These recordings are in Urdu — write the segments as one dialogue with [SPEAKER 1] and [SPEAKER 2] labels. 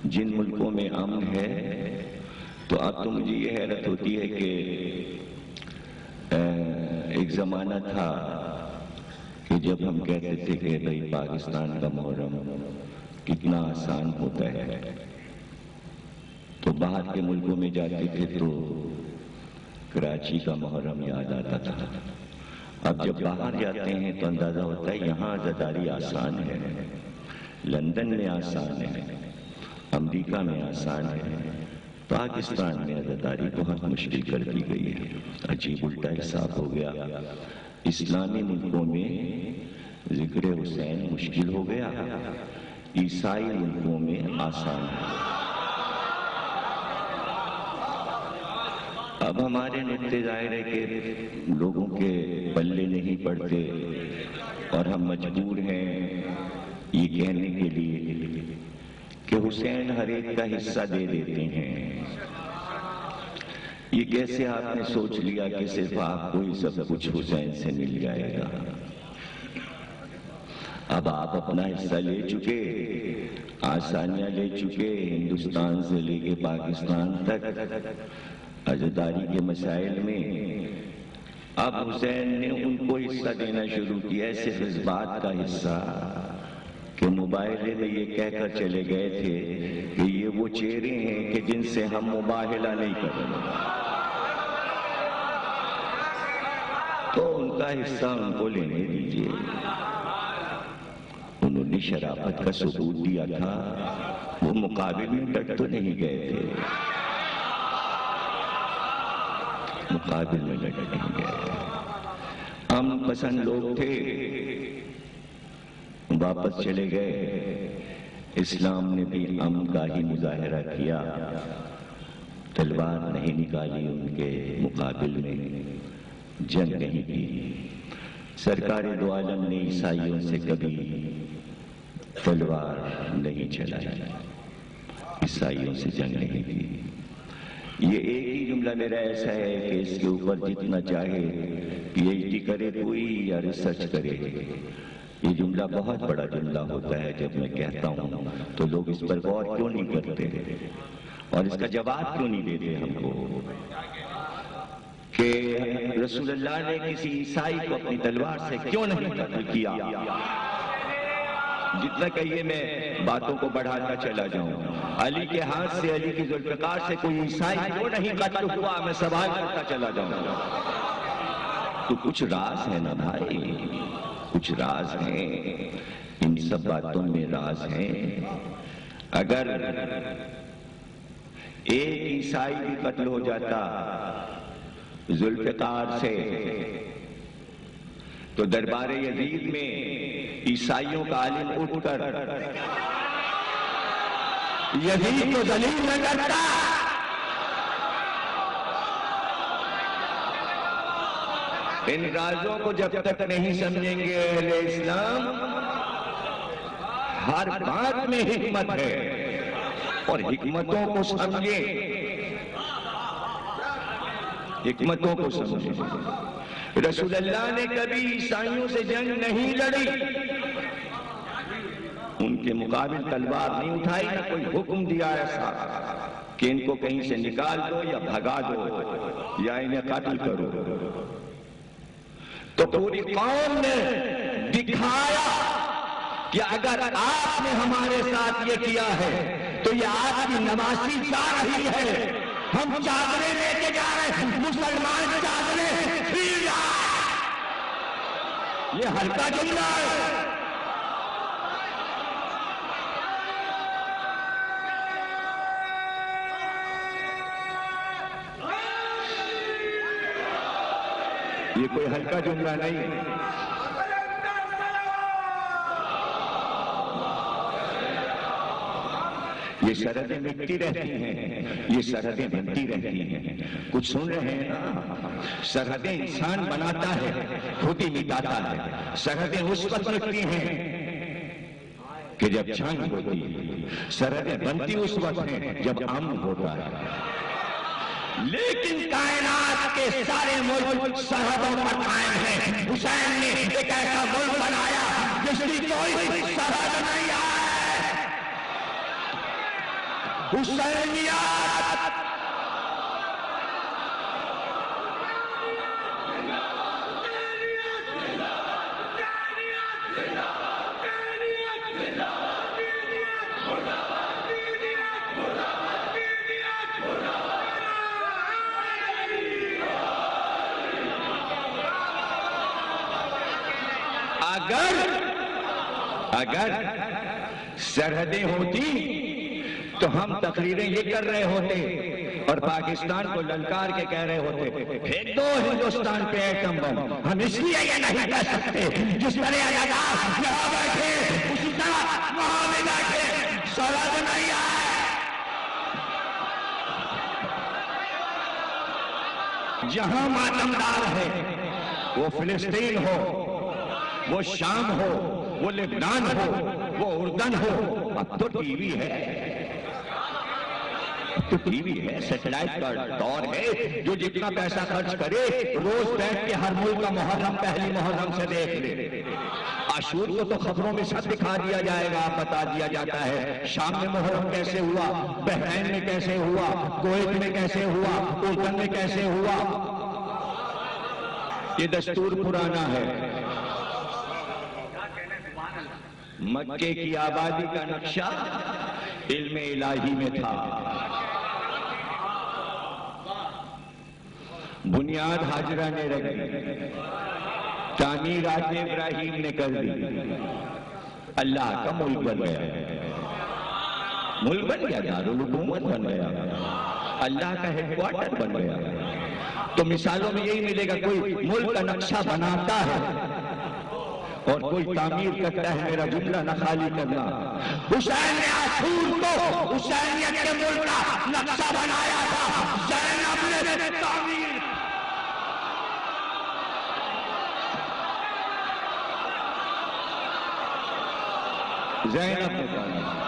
[SPEAKER 1] جن ملکوں میں امن ہے تو اب تو مجھے یہ حیرت ہوتی ہے کہ ایک زمانہ تھا کہ جب ہم کہتے تھے کہ بھئی پاکستان کا محرم کتنا آسان ہوتا ہے تو باہر کے ملکوں میں جاتے تھے تو کراچی کا محرم یاد آتا تھا. اب جب باہر جاتے ہیں تو اندازہ ہوتا ہے یہاں عزاداری آسان ہے، لندن میں آسان ہے، امریکہ میں آسان ہے، پاکستان میں عزاداری بہت مشکل کر دی گئی ہے. عجیب الٹا حساب ہو گیا. اسلامی ملکوں میں ذکر حسین مشکل ہو گیا، عیسائی ملکوں میں آسان ہے. اب ہمارے نقطے ظاہر ہے کہ لوگوں کے پلے نہیں پڑتے اور ہم مجبور ہیں یہ کہنے کے لیے کہ حسین ہر ایک کا حصہ دے دیتے ہیں. یہ کیسے آپ نے سوچ لیا کہ صرف آپ کو ہی سب کچھ حسین سے مل جائے گا؟ اب آپ اپنا حصہ لے چکے، آسانیاں لے چکے، ہندوستان سے لے کے پاکستان تک عزاداری کے مسائل میں. اب حسین نے ان کو حصہ دینا شروع کیا ہے، صرف اس بات کا حصہ کہ مباہلے میں یہ کہہ کر چلے گئے تھے کہ یہ وہ چہرے ہیں کہ جن سے ہم مباہلہ نہیں کریں، تو ان کا حصہ ان کو لینے دیجیے. انہوں نے شرافت کا ثبوت دیا تھا، وہ مقابل میں ڈٹ تو نہیں گئے تھے، مقابل میں ڈٹ نہیں گئے. ہم پسند لوگ تھے، واپس چلے گئے. اسلام نے بھی امن کا ہی مظاہرہ کیا، تلوار نہیں نکالی، ان کے مقابل میں جنگ نہیں کی. سرکار دو عالم نے عیسائیوں سے کبھی تلوار نہیں چلائی، عیسائیوں سے جنگ نہیں کی. یہ ایک ہی جملہ میرا ایسا ہے کہ اس کے اوپر جتنا چاہے پی ایچ ڈی کرے کوئی یا ریسرچ کرے. یہ جملہ بہت بڑا جملہ ہوتا ہے. جب میں کہتا ہوں تو لوگ اس پر غور کیوں نہیں کرتے اور اس کا جواب کیوں نہیں دیتے ہم کو کہ رسول اللہ نے کسی عیسائی کو اپنی تلوار سے کیوں نہیں قتل کیا؟ جتنا کہیے میں باتوں کو بڑھاتا چلا جاؤں. علی کے ہاتھ سے، علی کی ذوالفقار سے کوئی عیسائی کیوں نہیں قتل ہوا؟ میں سوال کرتا چلا جاؤں. تو کچھ راز ہے نا بھائی، کچھ راز ہیں، ان سب باتوں میں راز ہیں. اگر ایک عیسائی بھی قتل ہو جاتا ذوالفقار سے تو دربار یزید میں عیسائیوں کا عالم اٹھ کر یزید کو ذلیل نہ کرتا. ان رازوں کو جب تک نہیں سمجھیں گے اہل اسلام، ہر بات میں حکمت ہے اور حکمتوں کو سمجھیں، حکمتوں کو سمجھیں. رسول اللہ نے کبھی عیسائیوں سے جنگ نہیں لڑی، ان کے مقابل تلوار نہیں اٹھائی، نہ کوئی حکم دیا ایسا کہ ان کو کہیں سے نکال دو یا بھگا دو یا انہیں قتل کرو. تو پوری قوم نے دکھایا کہ اگر آپ نے ہمارے ساتھ یہ کیا ہے تو یہ آپ کی نمازی جا رہی ہے، ہم چادریں لے کے جا رہے ہیں، مسلمان چادریں پھر جائے. یہ ہلکا جملہ ہے. یہ کوئی ہلکا جملہ نہیں ہے. یہ سرحدیں مٹتی رہتی ہیں، یہ سرحدیں بنتی رہتی ہیں. کچھ سن رہے ہیں نا؟ سرحدیں انسان بناتا ہے، خود ہی مٹاتا ہے. سرحدیں اس وقت مٹتی ہیں کہ جب جنگ ہوتی ہے، سرحدیں بنتی اس وقت ہیں جب امن ہوتا ہے. لیکن کائنات کے سارے ملک سرحدوں پر قائم ہیں. حسین نے ایک ایسا ملک بنایا جس کی کوئی سرحد نہیں ہے. حسینیت اگر سرحدیں ہوتی تو ہم تقریریں یہ کر رہے ہوتے اور پاکستان کو للکار کے کہہ رہے ہوتے پھینک دو ہندوستان پہ ایٹم بم. ہم اس لیے یہ نہیں کہہ سکتے جس طرح یہاں بیٹھے اسی طرح وہاں بھی بیٹھے سرحد نہیں آئے. جہاں ماتمدار ہے وہ فلسطین ہو، وہ شام ہو، وہ لبنان ہو، وہ اردن ہو. اب تو ٹی وی ہے، تو ٹی وی ہے، سیٹلائٹ کا دور ہے. جو جتنا پیسہ خرچ کرے روز بیٹھ کے ہر ملک کا محرم پہلی محرم سے دیکھ لے. عاشور کو تو خبروں میں سب دکھا دیا جائے گا، بتا دیا جاتا ہے شام میں محرم کیسے ہوا، بحرین میں کیسے ہوا، کویت میں کیسے ہوا، اردن میں کیسے ہوا. یہ دستور پرانا ہے. مکے کی آبادی کا نقشہ علم الہی میں تھا. بنیاد حاجرہ نے رکھی، تعمیر آج ابراہیم نے کر دی. اللہ کا ملک بن گیا، ملک بن گیا، دارالحکومت بن گیا، اللہ کا ہیڈ کوارٹر بن گیا. تو مثالوں میں یہی ملے گا، کوئی ملک کا نقشہ بناتا ہے اور کوئی تعمیر کرتا ہے. میرا جملہ نہ خالی کرنا. حسین نے عاشور کو حسینیت کے ملک کا نقشہ بنایا تھا، زینب نے تعمیر. زینب نے تعمیر.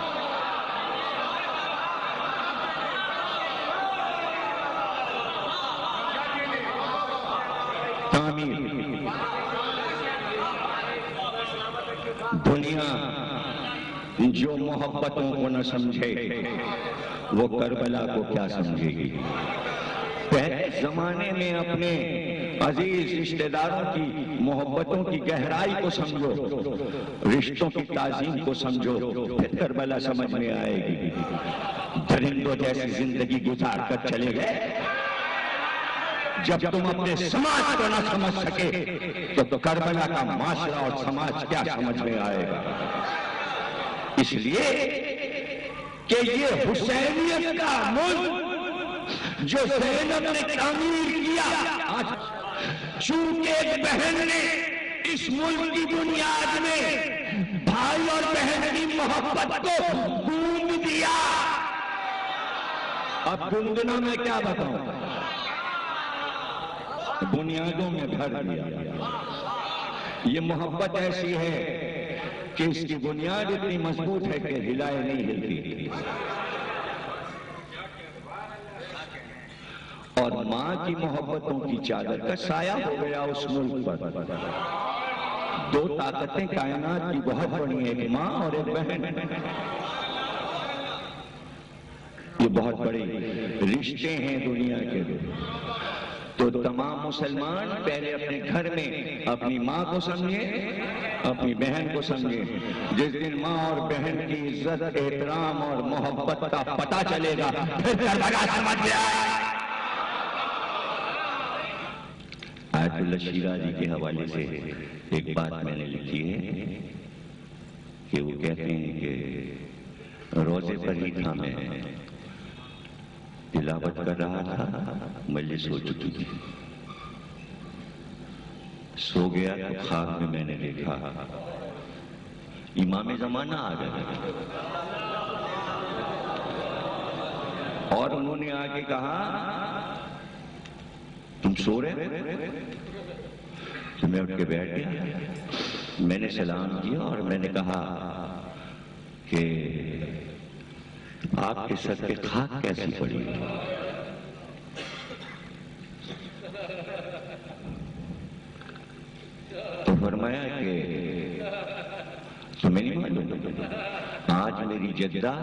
[SPEAKER 1] دنیا جو محبتوں کو نہ سمجھے وہ کربلا کو کیا سمجھے گی. پہلے زمانے میں اپنے عزیز رشتہ داروں کی محبتوں کی گہرائی کو سمجھو، رشتوں کی تعظیم کو سمجھو، پھر کربلا سمجھ میں آئے گی. درندوں جیسی زندگی گزار کر چلے گئے. جب تم اپنے سماج کو نہ سمجھ سکے تو کربلا کا معاشرہ اور سماج کیا سمجھ میں آئے گا. اس لیے کہ یہ حسینیت کا ملک جو زینب نے تعمیر کیا، آج چونکہ ایک بہن نے اس ملک کی بنیاد میں بھائی اور بہن کی محبت کو گوند دیا. اب گوندنا میں کیا بتاؤں، بنیادوں میں بھر دیا. یہ محبت ایسی ہے کہ اس کی بنیاد اتنی مضبوط ہے کہ ہلائے نہیں ہلتی. اور ماں کی محبتوں کی چادر کا سایہ ہو گیا اس ملک پر. دو طاقتیں کائنات کی بہت بڑی ہیں، ایک ماں اور ایک بہن. یہ بہت بڑے رشتے ہیں دنیا کے. تو تمام مسلمان پہلے اپنے گھر میں اپنی ماں کو سمجھے، اپنی بہن کو سمجھے. جس دن ماں اور بہن کی عزت، احترام اور محبت کا پتہ چلے گا پھر کربلا سمجھ میں آئے. آیت اللہ شیرازی کے حوالے سے ایک بات میں نے لکھی ہے کہ وہ کہتے ہیں کہ روزے پر ہی تھا، میں تلاوت کر رہا تھا، مجلس ہو چکی تھی. سو گیا تو خواب میں میں نے دیکھا امام زمانہ آ گئے اور انہوں نے آ کے کہا تم سو رہے؟ تو میں اٹھ کے بیٹھ گیا. میں نے سلام کیا اور میں نے کہا کہ آپ کے سر پہ خاک کیسی پڑی؟ تو فرمایا کہ تمہیں نہیں معلوم، آج میری جدہ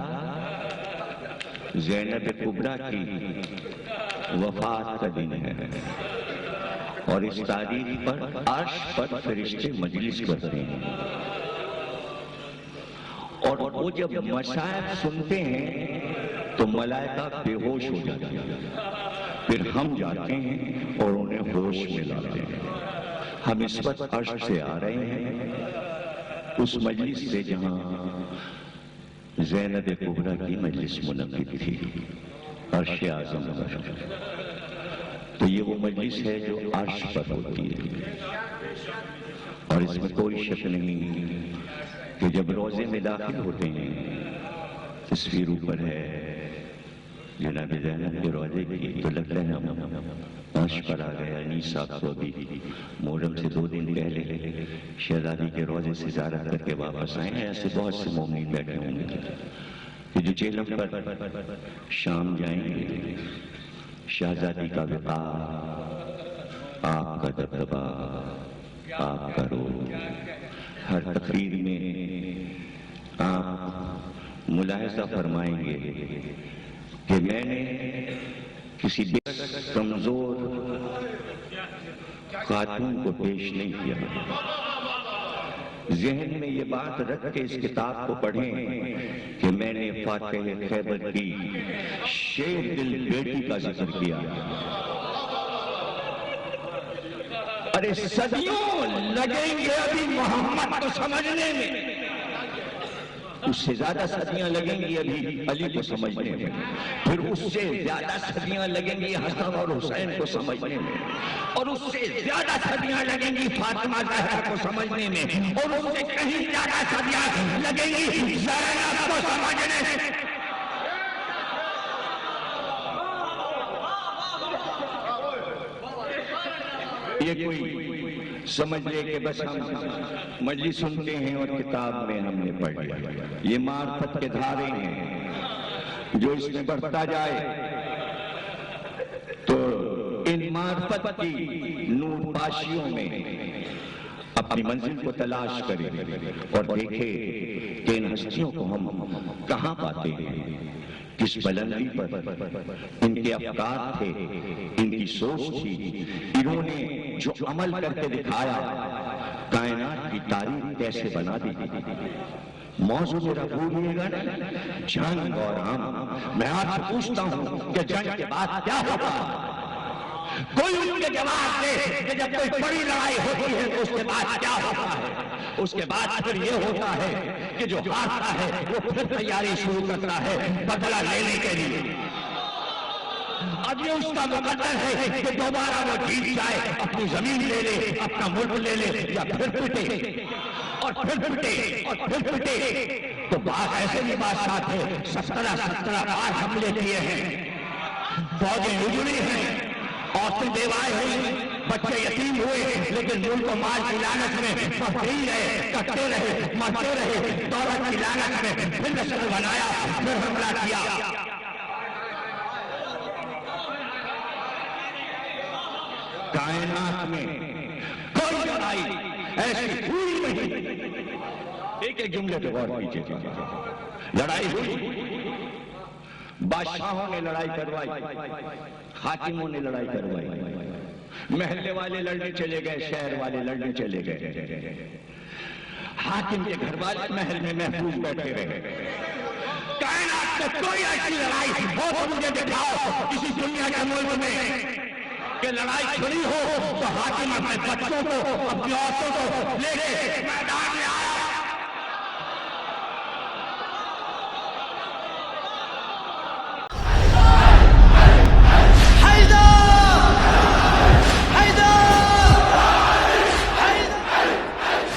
[SPEAKER 1] زینب کبریٰ کی وفات کا دن ہے، اور اس تاریخ پر عرش پر فرشتے مجلس کرتے ہیں، اور وہ جب مصائب سنتے ہیں تو ملائکہ بے ہوش ہو جاتے ہیں، پھر ہم جاتے ہیں اور انہیں ہوش میں لاتے ہیں۔ ہم اس وقت عرش سے آ رہے ہیں، اس مجلس سے جہاں زینب کبریٰ کی مجلس منعقد تھی، عرش اعظم پر۔ تو یہ وہ مجلس ہے جو عرش پر ہوتی ہے، اور اس میں کوئی شک نہیں کہ جب روضے میں داخل ہوتے ہیں، تصویر اوپر ہے جناب زینب کے روضے کی، تو لگتا ہے ہم عرش پر آ گئے۔ انیس صاحب کو ابھی محرم سے 2 دن پہلے شہزادی کے روضے سے زیارت کر کے واپس آئے ہیں۔ ایسے بہت سے مومنین بیٹھے ہوں گے کہ جو جیلم پر شام جائیں گے، شہزادی کا وقار، آپ کا دبدبا، آپ کا روح، ہر تقریر میں آپ ملاحظہ فرمائیں گے کہ میں نے کسی کمزور خاتون کو پیش نہیں کیا۔ ذہن میں یہ بات رکھ کے اس کتاب کو پڑھیں کہ میں نے فاتح خیبر کی شیر دل بیٹی کا ذکر کیا۔ ارے صدیوں لگیں گے ابھی محمد کو سمجھنے میں، اس سے زیادہ صدیاں لگیں گی ابھی علی کو سمجھنے میں، پھر اس سے زیادہ صدیاں لگیں گی حسن اور حسین کو سمجھنے میں، اور اس سے زیادہ صدیاں لگیں گی فاطمہ زہرا کو سمجھنے میں، اور اس سے کہیں زیادہ صدیاں لگیں گی زینب کو سمجھنے میں۔ یہ کوئی سمجھ لے کہ بس ہم مجلس سنتے ہیں اور کتاب میں ہم نے پڑھ لیا، یہ معرفت کے دھارے ہیں، جو اس میں بڑھتا جائے تو ان معرفت کی نور پاشیوں میں اپنی منزل کو تلاش کرے اور دیکھے کہ ان ہستیوں کو ہم کہاں پاتے ہیں، کس بلندی پر ان کے افکار تھے، ان کی سوچ تھی، انہوں نے جو عمل کر کے دکھایا، کائنات کی تاریخ کیسے بنا دی۔ موضوع میرا بھولیے گا جنگ اور ہم، میں آپ سے پوچھتا ہوں کہ جنگ کے بعد کیا ہوگا؟ کوئی ان کے جواب دے کہ جب کوئی بڑی لڑائی ہوتی ہے تو اس کے بعد کیا ہوتا ہے؟ اس کے بعد پھر یہ ہوتا ہے کہ جو ہارتا ہے وہ پھر تیاری شروع کرتا ہے بدلہ لینے کے لیے۔ اب یہ اس کا مقدر ہے کہ دوبارہ وہ جیت جائے، اپنی زمین لے لے، اپنا ملک لے لے، یا پھر پٹے اور پھر پٹے اور پھر پٹے۔ تو بات ایسے بھی بادشاہ تھے، 17 بار حملے کیے ہیں، فوجیں اجڑی ہیں، عورتیں بیوائیں ہوئی، بچے یتیم ہوئے، لیکن ملک کو مال کی لعنت میں بڑھتے ہی رہے، کٹتے رہے، مرتے رہے، دولت کی لعنت میں پھر نسل بنایا، پھر حملہ کیا۔ کائنات میں کوئی لڑائی ایسی ہوئی نہیں۔ ایک جملے پہ غور کیجیے، لڑائی ہوئی، بادشاہوں نے لڑائی کروائی، حاکموں نے لڑائی کروائی، محلے والے لڑنے چلے گئے، شہر والے لڑنے چلے گئے، حاکم کے گھر والے محل میں محفوظ بیٹھے رہے۔ کائنات میں کوئی ایسی لڑائی ہو تو مجھے دکھاؤ کسی دنیا کے ملک میں کہ لڑائی کھڑی ہو تو حاکم اپنے بچوں کو، اپنی عورتوں کو لے کے میدان میں آیا